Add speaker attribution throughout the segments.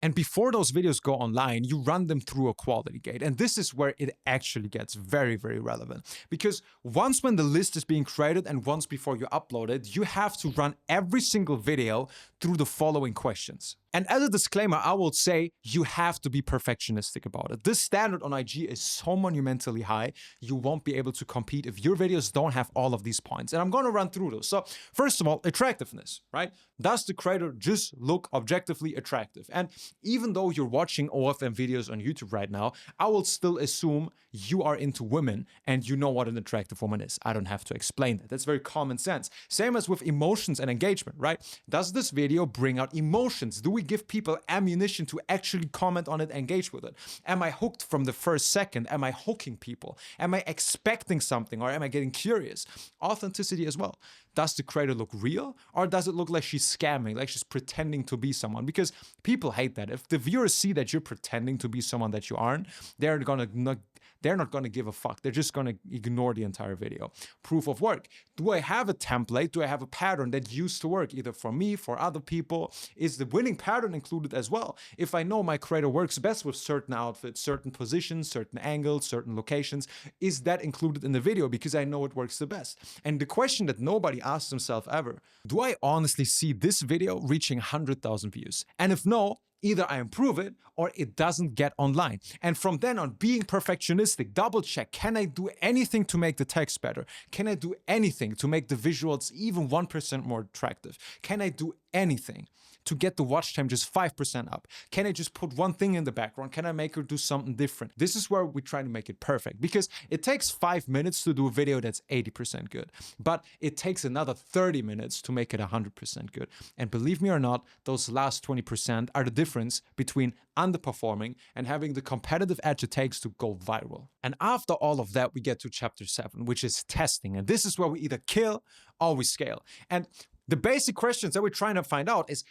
Speaker 1: And before those videos go online, you run them through a quality gate. And this is where it actually gets very, very relevant. Because once when the list is being created and once before you upload it, you have to run every single video through the following questions. And as a disclaimer, I will say you have to be perfectionistic about it. This standard on IG is so monumentally high, you won't be able to compete if your videos don't have all of these points. And I'm going to run through those. So first of all, attractiveness, right? Does the creator just look objectively attractive? And even though you're watching OFM videos on YouTube right now, I will still assume you are into women and you know what an attractive woman is. I don't have to explain that. That's very common sense. Same as with emotions and engagement, right? Does this video bring out emotions? Do we give people ammunition to actually comment on it, engage with it? Am I hooked from the first second? Am I hooking people? Am I expecting something or am I getting curious? Authenticity as well. Does the creator look real or does it look like she's scamming, like she's pretending to be someone? Because people hate that. If the viewers see that you're pretending to be someone that you aren't, they're not going to give a fuck. They're just going to ignore the entire video. Proof of work. Do I have a template? Do I have a pattern that used to work either for me, for other people? Is the winning pattern included as well? If I know my creator works best with certain outfits, certain positions, certain angles, certain locations, is that included in the video because I know it works the best? And the question that nobody asks themselves ever, do I honestly see this video reaching 100,000 views? And if no, either I improve it or it doesn't get online. And from then on, being perfectionistic, double check, can I do anything to make the text better? Can I do anything to make the visuals even 1% more attractive? Can I do anything to get the watch time just 5% up? Can I just put one thing in the background? Can I make her do something different? This is where we try to make it perfect because it takes 5 minutes to do a video that's 80% good, but it takes another 30 minutes to make it 100% good. And believe me or not, those last 20% are the difference between underperforming and having the competitive edge it takes to go viral. And after all of that, we get to chapter 7, which is testing. And this is where we either kill or we scale. And the basic questions that we're trying to find out is,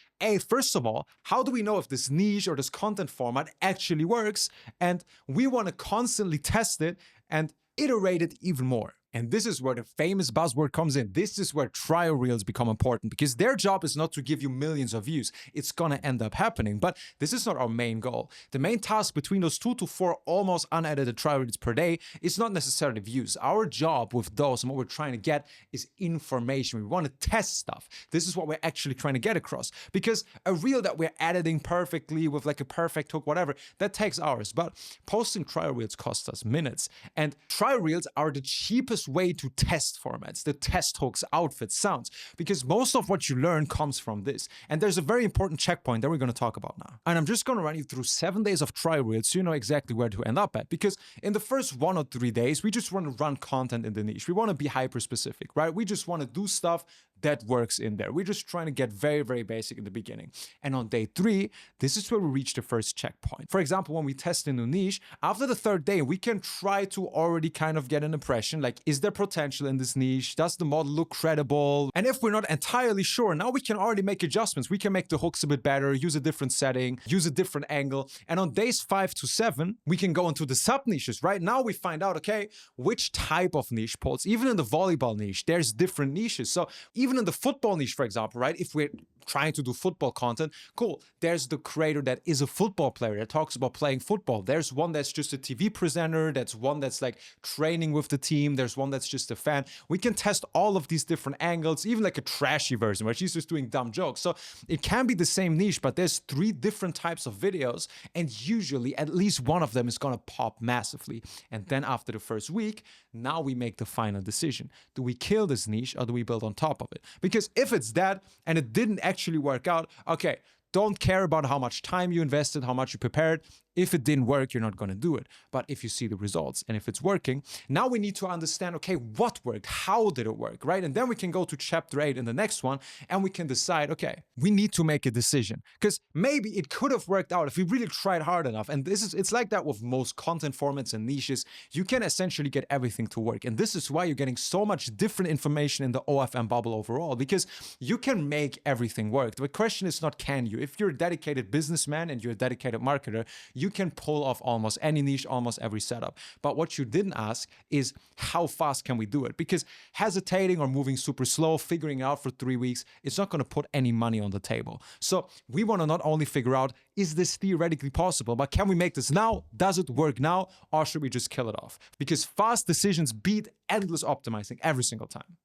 Speaker 1: first of all, how do we know if this niche or this content format actually works? And we want to constantly test it and iterate it even more. And this is where the famous buzzword comes in. This is where trial reels become important because their job is not to give you millions of views. It's going to end up happening, but this is not our main goal. The main task between those 2 to 4 almost unedited trial reels per day is not necessarily views. Our job with those and what we're trying to get is information. We want to test stuff. This is what we're actually trying to get across because a reel that we're editing perfectly with like a perfect hook, whatever, that takes hours, but posting trial reels costs us minutes. And trial reels are the cheapest way to test formats, the test hooks, outfits, sounds, because most of what you learn comes from this. And there's a very important checkpoint that we're going to talk about now. And I'm just going to run you through 7 days of trial reels so you know exactly where to end up at. Because in the first 1 or 3 days, we just want to run content in the niche. We want to be hyper specific, right? We just want to do stuff that works in there. We're just trying to get very, very basic in the beginning. And on day 3, this is where we reach the first checkpoint. For example, when we test a new niche, after the 3rd day, we can try to already kind of get an impression, like, is there potential in this niche? Does the model look credible? And if we're not entirely sure, now we can already make adjustments. We can make the hooks a bit better, use a different setting, use a different angle. And on days 5 to 7, we can go into the sub niches, right? Now we find out, okay, which type of niche pulls. Even in the volleyball niche, there's different niches. So even in the football niche, for example, right? If we're trying to do football content, cool. There's the creator that is a football player that talks about playing football. There's one that's just a TV presenter. That's one that's like training with the team. There's one that's just a fan. We can test all of these different angles, even like a trashy version where she's just doing dumb jokes. So it can be the same niche, but there's 3 different types of videos. And usually at least one of them is going to pop massively. And then after the first week, now we make the final decision. Do we kill this niche or do we build on top of it? Because if it's that and it didn't actually work out, okay, don't care about how much time you invested, how much you prepared. If it didn't work, you're not going to do it. But if you see the results and if it's working, now we need to understand, okay, what worked? How did it work, right? And then we can go to chapter 8 in the next one and we can decide, okay, we need to make a decision because maybe it could have worked out if we really tried hard enough. And it's like that with most content formats and niches. You can essentially get everything to work. And this is why you're getting so much different information in the OFM bubble overall, because you can make everything work. The question is not can you. If you're a dedicated businessman and you're a dedicated marketer, you You can pull off almost any niche, almost every setup. But what you didn't ask is how fast can we do it? Because hesitating or moving super slow, figuring it out for 3 weeks, it's not going to put any money on the table. So we want to not only figure out, is this theoretically possible, but can we make this now? Does it work now? Or should we just kill it off? Because fast decisions beat endless optimizing every single time.